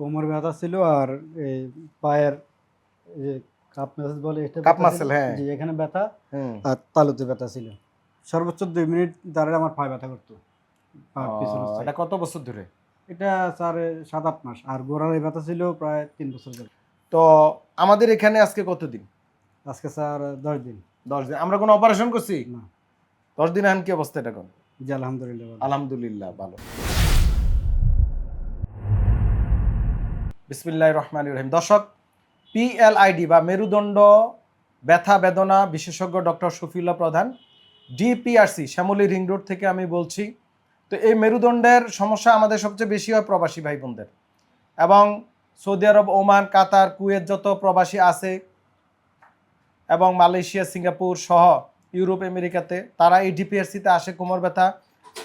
কোমর ব্যথা ছিল আর এই পায়ের এই যে কাপ মাসেল বলে এটা কাপ ব্যথা ছিল। মাসেল, হ্যাঁ। জি, এখানে ব্যথা হুম। আর তালুতে ব্যথা ছিল। সর্বোচ্চ 2 মিনিট দাঁড়ালে আমার পায়ে ব্যথা করতো। পায়ের পিছনের সাইড। এটা কত বছর ধরে? এটা স্যার 7-8 মাস। আর গোড়ার এই ব্যথা ছিল প্রায় 3 বছর যাবত। তো আমাদের এখানে আজকে কতদিন? আজকে স্যার 10 দিন। 10 দিন। আমরা কোনো অপারেশন করছি? না। 10 দিন এখন কি অবস্থা এটা কোন? জি, আলহামদুলিল্লাহ ভালো। আলহামদুলিল্লাহ ভালো। বিসমিল্লাহির রহমানির রহিম। দর্শক, পিএলআইডি বা মেরুদণ্ড ব্যথা বেদনা বিশেষজ্ঞ ডক্টর শফিউল্লাহ প্রধান, ডিপিআরসি শ্যামলী রিং রোড থেকে আমি বলছি। তো এই মেরুদণ্ডের সমস্যা আমাদের সবচেয়ে বেশি হয় প্রবাসী ভাই বোনদের, এবং সৌদি আরব, ওমান, কাতার, কুয়েত যত প্রবাসী আছে এবং মালয়েশিয়া, সিঙ্গাপুর সহ ইউরোপ, আমেরিকাতে তারা এই ডিপিআরসিতে আসে কোমর ব্যথা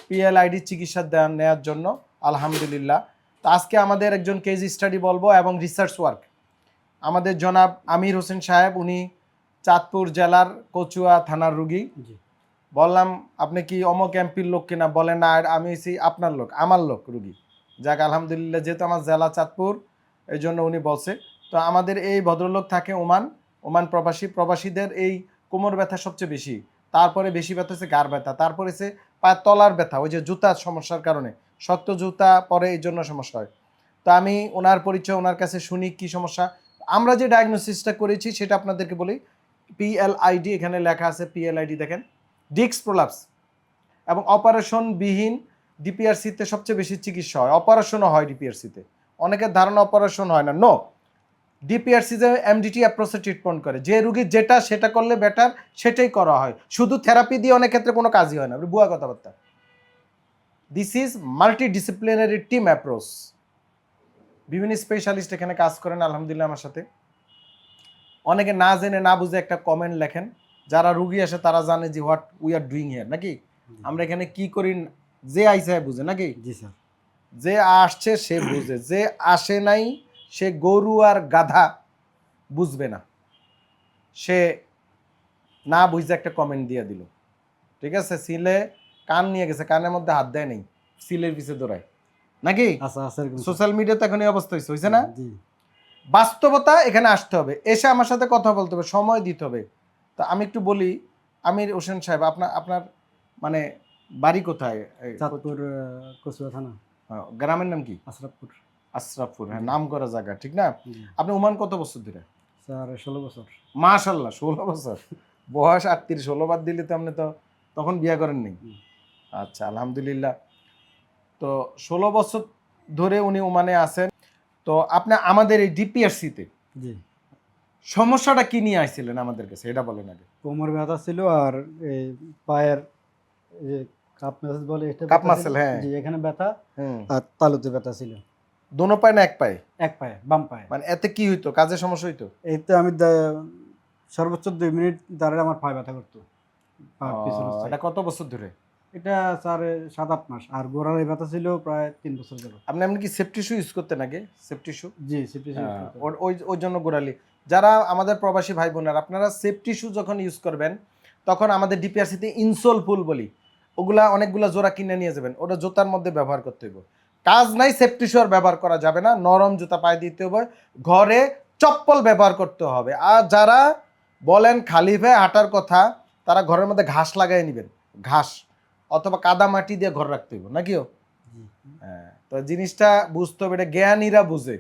পিএলআইডি চিকিৎসা নেওয়ার জন্য। আলহামদুলিল্লাহ। তো আজকে আমাদের একজন কেস স্টাডি বলবো এবং রিসার্চ ওয়ার্ক আমাদের জনাব আমির হোসেন সাহেব, উনি চাঁদপুর জেলার কচুয়া থানার রুগী। জি। বললাম আপনি কি অমক এমপির লোক কিনা, বলেন না আমি হচ্ছি আপনার লোক, আমার লোক রুগী। যাক আলহামদুলিল্লাহ, যেহেতু আমার জেলা চাঁদপুর এই জন্য উনি বলছে। তো আমাদের এই ভদ্রলোক থাকে ওমান প্রবাসীদের এই কোমর ব্যথা সবচেয়ে বেশি, তারপরে বেশি ব্যথা হচ্ছে গার ব্যথা, তারপরে হচ্ছে পায়ের তলার ব্যথা, ওই যে জুতার সমস্যার কারণে শক্ত জুতা পরে এই জন্য সমস্যা হয়। তো আমি ওনার পরিচয় ওনার কাছে শুনি কি সমস্যা। আমরা যে ডায়াগনোসিসটা করেছি সেটা আপনাদেরকে বলি। পিএলআইডি এখানে লেখা আছে, পিএলআইডি দেখেন, ডিস্ক প্রোলাপস, এবং অপারেশনবিহীন ডিপিআরসিতে সবচেয়ে বেশি চিকিৎসা হয়। অপারেশনও হয় ডিপিআরসিতে, অনেকের ধারণা অপারেশন হয় না। নো, ডিপিআরসি যে এমডিটি অ্যাপ্রোচে ট্রিটমেন্ট করে, যে রুগীর যেটা সেটা করলে বেটার সেটাই করা হয়। শুধু থেরাপি দিয়ে অনেক ক্ষেত্রে কোনো কাজই হয় না, বুয়া কথাবার্তা। This is multidisciplinary team approach. বিভিন্ন স্পেশালিস্ট এখানে কাজ করেন আলহামদুলিল্লাহ আমার সাথে। অনেকে না জেনে না বুঝে একটা কমেন্ট লেখেন, যারা রুগী আসে তারা জানে যে what we are doing here, নাকি আমরা এখানে কি করি, যে আইসে বুঝে, নাকি জি স্যার। যে আসছে সে বুঝে, যে আসে নাই সে গরু আর গাধা বুঝবে না, সে না বুঝে একটা কমেন্ট দিয়ে দিল, ঠিক আছে। সিলে কান নিয়ে গেছে, কানের মধ্যে হাত দেয় নেই, সিলের পিছে দৌড়ায়, নাকি আচ্ছা, আচ্ছা, এরকম স্যার। সোশ্যাল মিডিয়াতে এখন এই অবস্থা হয়েছে না। জি। বাস্তবতা এখানে আসতে হবে, এসে আমার সাথে কথা বলতে হবে, সময় দিতে হবে। তো আমি একটু বলি, আমির হোসেন সাহেব, আপনার আপনার মানে বাড়ি কোথায়? চাঁদপুর কচুয়া থানা। গ্রামের নাম কি? আশরাফপুর। আশরাফপুর, হ্যাঁ, নাম করা জায়গা, ঠিক না। জি। আপনি ওমান কত বছর ধরে? স্যার 16 বছর। মাশাল্লাহ, 16 বছর। বয়স 38, 16 বাদ দিলে তো আপনি তো তখন বিয়ে করেননি। আচ্ছা আলহামদুলিল্লাহ। তো 16 বছর ধরে উনি ওমানে আছেন। তো আপনি আমাদের এই ডিপিআরসিতে জি। সমস্যাটা কি নিয়ে আসছিলেন আমাদের কাছে, এটা বলেন আগে। কোমর ব্যথা ছিল আর এই পায়ের এই যে কাপ মাসেল বলে এটা কাপ ব্যথা মাসেল, ছিল। হ্যাঁ। জি, এখানে ব্যথা হুম। আর তালুতে ব্যথা ছিল। দোনো পায়ে না এক পায়ে? এক পায়ে, বাম পায়ে। মানে এতে কি হইতো, কাজে সমস্যা হইতো? এতে আমি সর্বোচ্চ 2 মিনিট দাঁড়ালে আমার পায়ে ব্যথা করতো। পায়ের পিছনের সাইড। এটা কত বছর ধরে? এটা স্যার 7-8 মাস। আর গোড়ার এই ব্যথা ছিল প্রায় 3 বছর যাবত। আপনি এমনি কি সেফটি শু ইউজ করতেন আগে? Safety shoe? জি, সেফটি ইউজ করতাম। ওই ওই জন্য গোড়ালি। যারা আমাদের প্রবাসী ভাই বোনেরা, আপনারা সেফটি শু যখন ইউজ করবেন তখন আমাদের ডিপিআরসিতে ইনসোল ফুল বলি, ওগুলা অনেকগুলা জোড়া কিনে নিয়ে যাবেন, ওটা জুতার মধ্যে ব্যবহার করতে হইব। কাজ নাই সেফটি শু আর ব্যবহার করা যাবে না, নরম জুতা পায়ে দিতে হবে, ঘরে চপ্পল ব্যবহার করতে হবে। আর যারা বলেন খালি পায়ে হাঁটার কথা, তারা ঘরের মধ্যে ঘাস লাগাই নেবেন, ঘাস অথবা কাদা মাটি দিয়ে ঘর রাখতে হইব, নাকিও। হ্যাঁ, তো জিনিসটা বুঝতে হবে, এটা জ্ঞানীরা বুঝে।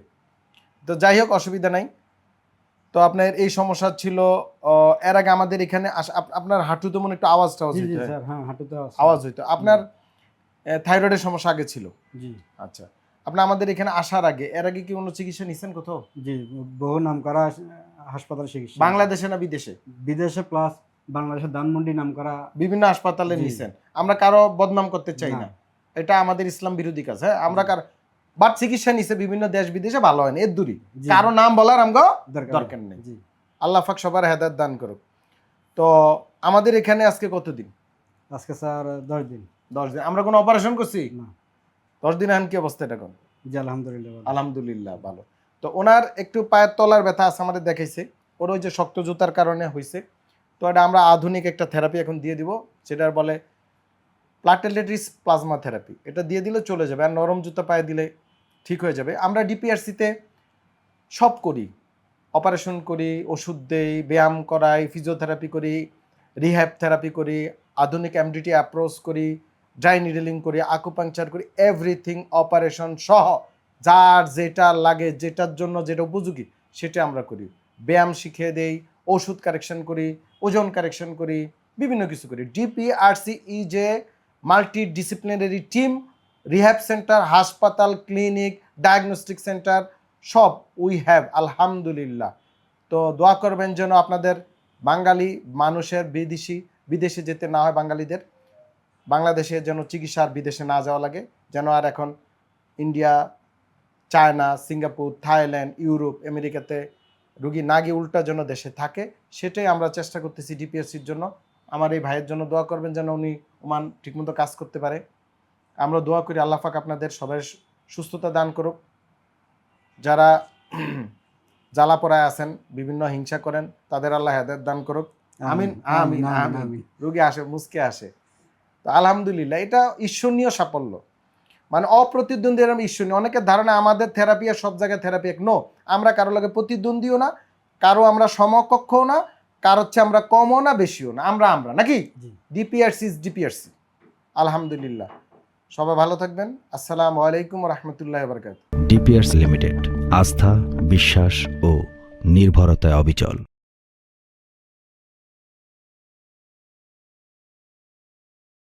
তো যাই হোক, অসুবিধা নাই। তো আপনার এই সমস্যা ছিল, এর আগে আমাদের এখানে আপনার হাঁটুতে মনে একটু আওয়াজ জি, হইতো, স্যার, হ্যাঁ, হাঁটুতে আওয়াজ হইতো। আপনার থাইরয়েডের সমস্যা আগে ছিল? জি। আচ্ছা, আপনি আমাদের এখানে আসার আগে, এর আগে কি কোনো চিকিৎসা নিছেন কোথাও? জি, বহু নামকরা হাসপাতালে চিকিৎসা। বাংলাদেশে না বিদেশে? বিদেশে প্লাস বাংলাদেশের ধানমন্ডি নামকরা বিভিন্ন হাসপাতালে জি। নিছেন। আমরা কারো বদনাম করতে চাই না। না, এটা আমাদের ইসলাম বিরোধী কাজ। হ্যাঁ, আমরা বাট চিকিৎসা নিছে বিভিন্ন দেশ বিদেশে, ভালো হয় না, এর দূরই। জি। কারো নাম বলার আমগো দরকার নেই। জি। আল্লাহ পাক সবার হেদায়েত দান করুক। তো আমাদের এখানে আজকে কতদিন? আজকে স্যার 10 দিন। 10 দিন। আমরা কোনো অপারেশন করছি? না। 10 দিন এখন কি অবস্থা এটা কোন? জি, আলহামদুলিল্লাহ ভালো। আলহামদুলিল্লাহ ভালো। তো ওনার একটু পায়ের তলার ব্যথা আছে, আমাদের দেখাইছে, ওর ওই যে শক্ত জুতার কারণে হয়েছে। তো এটা আমরা আধুনিক একটা থেরাপি এখন দিয়ে দিব, যেটার বলে প্লাটেলেটিস প্লাজমা থেরাপি। এটা দিয়ে দিলে চলে যাবে। আর নরম জুতা পায়ে দিলে ঠিক হয়ে যাবে। আমরা ডিপিআরসিতে সব করি, অপারেশন করি, ওষুধ দেই, ব্যায়াম করাই, ফিজিওথেরাপি করি, রিহ্যাব থেরাপি করি, আধুনিক এমডিটি অ্যাপ্রোচ করি, ড্রাই নিডলিং করি, আকুপাংচার করি, এভরিথিং অপারেশন সহ যার যেটা লাগে, যেটার জন্য যেটা উপযোগী সেটা আমরা করি। ব্যায়াম শিখিয়ে দেই, ওষুধ কারেকশন করি, ওজন কারেকশন করি, বিভিন্ন কিছু করি। DPRC is a multi disciplinary team, rehab centre, হাসপাতাল, ক্লিনিক, ডায়াগনস্টিক সেন্টার সব উই হ্যাভ, আলহামদুলিল্লাহ। তো দোয়া করবেন যেন আপনাদের বাঙালি মানুষের বিদেশে যেতে না হয়, বাঙালিদের বাংলাদেশে যেন চিকিৎসার বিদেশে না যাওয়া লাগে, যেন আর এখন India, China, Singapore, Thailand, Europe, আমেরিকাতে রুগী না গিয়ে উল্টা যেন দেশে থাকে, সেটাই আমরা চেষ্টা করতেছি ডিপিএসসির জন্য। আমার এই ভাইয়ের জন্য দোয়া করবেন যেন উনি ওমান ঠিকমতো কাজ করতে পারে। আমরা দোয়া করি আল্লাহ পাক আপনাদের সবাই সুস্থতা দান করুক। যারা জ্বালা পড়ায় আছেন, বিভিন্ন হিংসা করেন, তাদের আল্লাহ হেদায়েত দান করুক। আমিন আমিন আমিন। রুগী আসে, মুসকে আসে। তো আলহামদুলিল্লাহ, এটা ঈশ্বরীয় সাফল্য, মানে অপ্রতিদ্বন্দ্বী এরকম ঈশ্বরীয়। অনেকের ধারণা আমাদের থেরাপি আর সব জায়গায় থেরাপি এক। নো, আমরা কারো লাগে প্রতিদ্বন্দ্বীও না, কারো আমরা সমকক্ষও না, কারো হচ্ছে আমরা কমও না, বেশিও না, আমরা নাকি ডিপিআরসি ইজ ডিপিআরসি। আলহামদুলিল্লাহ, সবাই ভালো থাকবেন। আসসালামু আলাইকুম ওয়া রাহমাতুল্লাহি ওয়া বারাকাতুহু। ডিপিআরসি লিমিটেড, আস্থা, বিশ্বাস ও নির্ভরতায় অবিচল।